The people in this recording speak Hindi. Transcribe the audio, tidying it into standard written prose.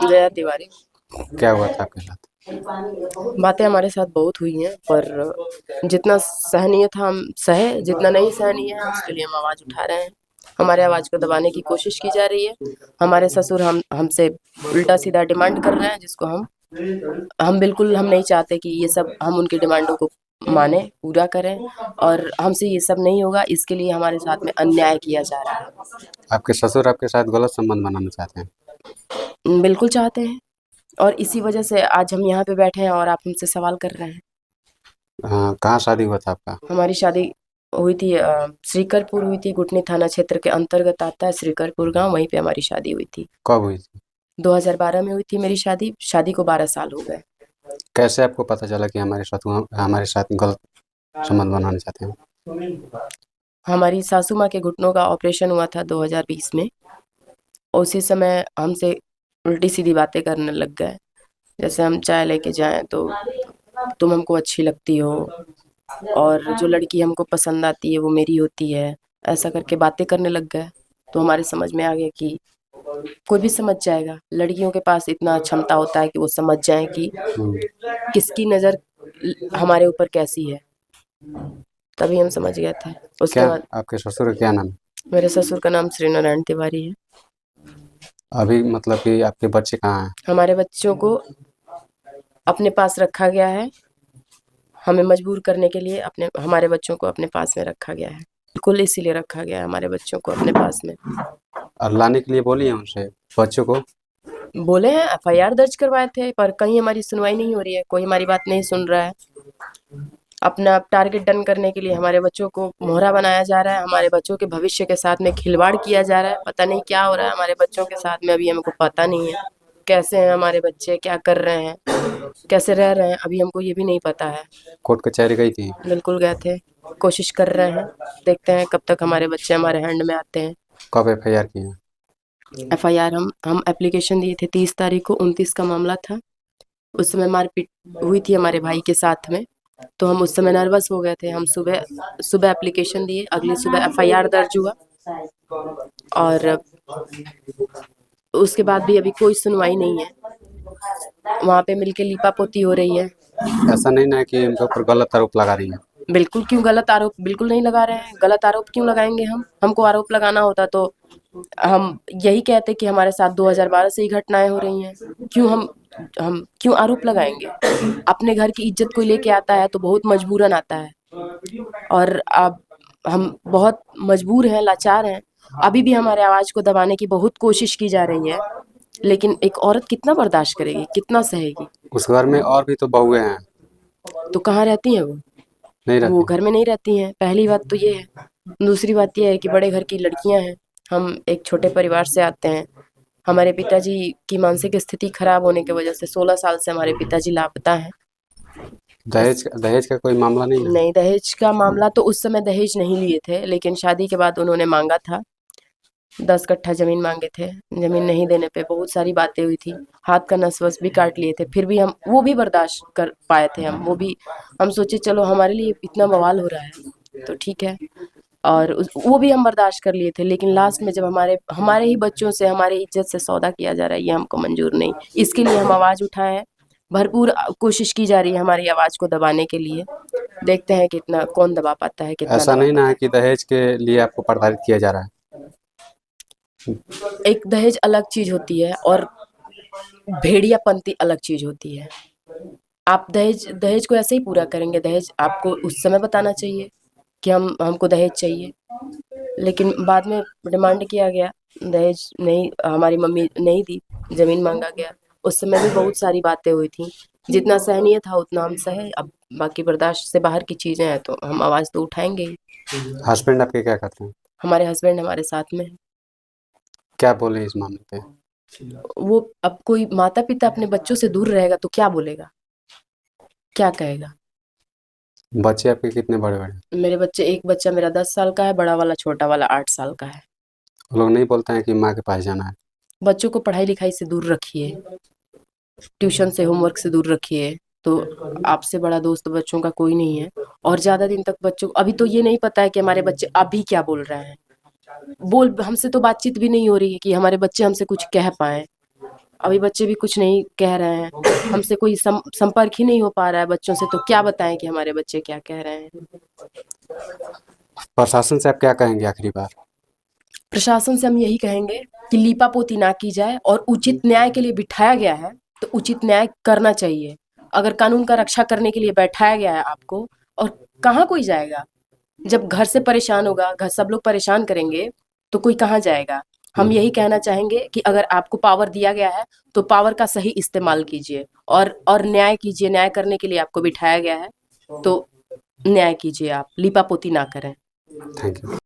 जया तिवारी। क्या हुआ था आपके साथ? बातें हमारे साथ बहुत हुई हैं, पर जितना सहनीय था हम सहे, जितना नहीं सहनीय है उसके लिए हम आवाज उठा रहे हैं। हमारे आवाज को दबाने की कोशिश की जा रही है। हमारे ससुर हमसे उल्टा सीधा डिमांड कर रहे हैं, जिसको हम बिल्कुल हम नहीं चाहते कि ये सब हम उनकी डिमांडों को माने, पूरा करें, और हमसे ये सब नहीं होगा। इसके लिए हमारे साथ में अन्याय किया जा रहा है। आपके ससुर आपके साथ गलत संबंध बनाना चाहते हैं? बिल्कुल चाहते हैं, और इसी वजह से आज हम यहाँ पे बैठे हैं और आप हमसे सवाल कर रहे हैं। हाँ, कहाँ शादी हुआ था आपका? हमारी शादी हुई थी श्रीकरपुर हुई थी। गुटनी थाना क्षेत्र के अंतर्गत आता है श्रीकरपुर गांव, वहीं पे हमारी शादी हुई थी। कब हुई थी? 2012 में हुई थी मेरी शादी। शादी को 12 साल हो गए। कैसे आपको पता चला कि हमारे साथ गलत संबंध बनाना चाहते हैं? हमारी सासू माँ के घुटनों का ऑपरेशन हुआ था 2020 में। उसी समय हमसे उल्टी सीधी बातें करने लग गए। जैसे हम चाय लेके जाएं तो तुम हमको अच्छी लगती हो, और जो लड़की हमको पसंद आती है वो मेरी होती है, ऐसा करके बातें करने लग गए। तो हमारे समझ में आ गया कि कोई भी समझ जाएगा, लड़कियों के पास इतना क्षमता होता है कि वो समझ जाए कि किसकी नज़र हमारे ऊपर कैसी है। तभी हम समझ गए थे। उसके क्या बाद आपके ससुर का क्या नाम है? मेरे ससुर का नाम श्री नारायण तिवारी है। अभी मतलब कि आपके बच्चे कहाँ हैं? हमारे बच्चों को अपने पास रखा गया है, हमें मजबूर करने के लिए हमारे बच्चों को अपने पास में रखा गया है। बिल्कुल इसीलिए रखा गया है हमारे बच्चों को अपने पास में। और लाने के लिए बोली है उनसे बच्चों को? बोले हैं, एफआईआर दर्ज करवाए थे, पर कहीं हमारी सुनवाई नहीं हो रही है, कोई हमारी बात नहीं सुन रहा है। अपना टारगेट डन करने के लिए हमारे बच्चों को मोहरा बनाया जा रहा है, हमारे बच्चों के भविष्य के साथ में खिलवाड़ किया जा रहा है। पता नहीं क्या हो रहा है हमारे बच्चों के साथ में, अभी हमको पता नहीं है कैसे हैं हमारे बच्चे, क्या कर रहे हैं, कैसे रह रहे हैं, अभी हमको ये भी नहीं पता है। कोर्ट कचहरी गई थी? बिल्कुल गए थे, कोशिश कर रहे हैं, देखते हैं कब तक हमारे बच्चे हमारे हैंड में आते हैं। कब एफआईआर की है? एफआईआर हम एप्लीकेशन दिए थे 30 तारीख को, 29 का मामला था। उस समय मारपीट हुई थी हमारे भाई के साथ में, तो हम उस समय नर्वस हो गए थे। हम सुबह सुबह एप्लीकेशन दिए, अगली सुबह एफआईआर दर्ज हुआ, और उसके बाद भी अभी कोई सुनवाई नहीं है। वहाँ पे मिलके लीपा पोती हो रही है। ऐसा नहीं ना है कि उनके ऊपर गलत आरोप लगा रही है? बिल्कुल, क्यों गलत आरोप बिल्कुल नहीं लगा रहे हैं। गलत आरोप क्यों लगाएंगे हम? हमको आरोप लगाना होता तो हम यही कहते कि हमारे साथ 2012 से ही घटनाएं हो रही हैं। क्यों हम क्यों आरोप लगाएंगे? अपने घर की इज्जत कोई लेके आता है तो बहुत मजबूरन आता है, और अब हम बहुत मजबूर हैं, लाचार हैं। अभी भी हमारे आवाज को दबाने की बहुत कोशिश की जा रही है, लेकिन एक औरत कितना बर्दाश्त करेगी, कितना सहेगी? उस घर में और भी तो बहुएं हैं। तो कहाँ रहती हैं वो? नहीं वो रहती? घर में नहीं रहती हैं, पहली बात तो ये है। दूसरी बात ये है कि बड़े घर की लड़कियां हैं, हम एक छोटे परिवार से आते हैं। हमारे पिताजी की मानसिक स्थिति खराब होने की वजह से 16 साल से हमारे पिताजी लापता हैं। दहेज दहेज का कोई मामला नहीं ना? नहीं, दहेज का मामला तो उस समय दहेज नहीं लिए थे, लेकिन शादी के बाद उन्होंने मांगा था। 10 कट्ठा जमीन मांगे थे। जमीन नहीं देने पे बहुत सारी बातें हुई थी, हाथ का नस वस भी काट लिए थे, फिर भी हम वो भी बर्दाश्त कर पाए थे। हम सोचे चलो हमारे लिए इतना बवाल हो रहा है तो ठीक है, और वो भी हम बर्दाश्त कर लिए थे। लेकिन लास्ट में जब हमारे हमारे ही बच्चों से, हमारे इज्जत से सौदा किया जा रहा है, ये हमको मंजूर नहीं। इसके लिए हम आवाज उठाए हैं, भरपूर कोशिश की जा रही है हमारी आवाज को दबाने के लिए। देखते हैं कितना कौन दबा पाता है, कितना ऐसा दबा नहीं ना पाता है कि दहेज के लिए आपको प्रताड़ित किया जा रहा है? है। एक दहेज अलग चीज होती है और भेड़ियापंती अलग चीज होती है। आप दहेज दहेज को ऐसे ही पूरा करेंगे? दहेज आपको उस समय बताना चाहिए कि हमको दहेज चाहिए, लेकिन बाद में डिमांड किया गया, दहेज नहीं, हमारी मम्मी नहीं दी, जमीन मांगा गया। उस समय भी बहुत सारी बातें हुई थी, जितना सहनीय था उतना हम सहे। अब बाकी बर्दाश्त से बाहर की चीजें हैं तो हम आवाज तो उठाएंगे ही। हस्बैंड आपके क्या करते हैं? हमारे हस्बैंड हमारे साथ में हैं। क्या बोले इस मामले पे? वो अब कोई माता पिता अपने बच्चों से दूर रहेगा तो क्या बोलेगा, क्या कहेगा? बच्चे आपके कितने बड़े बड़े हैं? मेरे बच्चे, एक बच्चा मेरा 10 साल का है, बड़ा वाला, छोटा वाला 8 साल का है। वो लोग नहीं बोलते हैं कि माँ के पास जाना है? बच्चों को पढ़ाई लिखाई से दूर रखिए, ट्यूशन से, होमवर्क से दूर रखिए। तो आपसे बड़ा दोस्त बच्चों का कोई नहीं है। और ज्यादा दिन तक बच्चों अभी तो ये नहीं पता है कि हमारे बच्चे अभी क्या बोल रहे हैं। बोल हमसे तो बातचीत भी नहीं हो रही है कि हमारे बच्चे हमसे कुछ कह पाए। अभी बच्चे भी कुछ नहीं कह रहे हैं, हमसे कोई संपर्क ही नहीं हो पा रहा है बच्चों से, तो क्या बताएं कि हमारे बच्चे क्या कह रहे हैं। प्रशासन से आप क्या कहेंगे आखिरी बार? प्रशासन से हम यही कहेंगे कि लीपापोती ना की जाए, और उचित न्याय के लिए बिठाया गया है तो उचित न्याय करना चाहिए। अगर कानून का रक्षा करने के लिए बैठाया गया है आपको, और कहाँ कोई जाएगा जब घर से परेशान होगा, घर सब लोग परेशान करेंगे तो कोई कहाँ जाएगा। हम यही कहना चाहेंगे कि अगर आपको पावर दिया गया है तो पावर का सही इस्तेमाल कीजिए, और न्याय कीजिए। न्याय करने के लिए आपको बिठाया गया है तो न्याय कीजिए, आप लीपापोती ना करें। Thank you.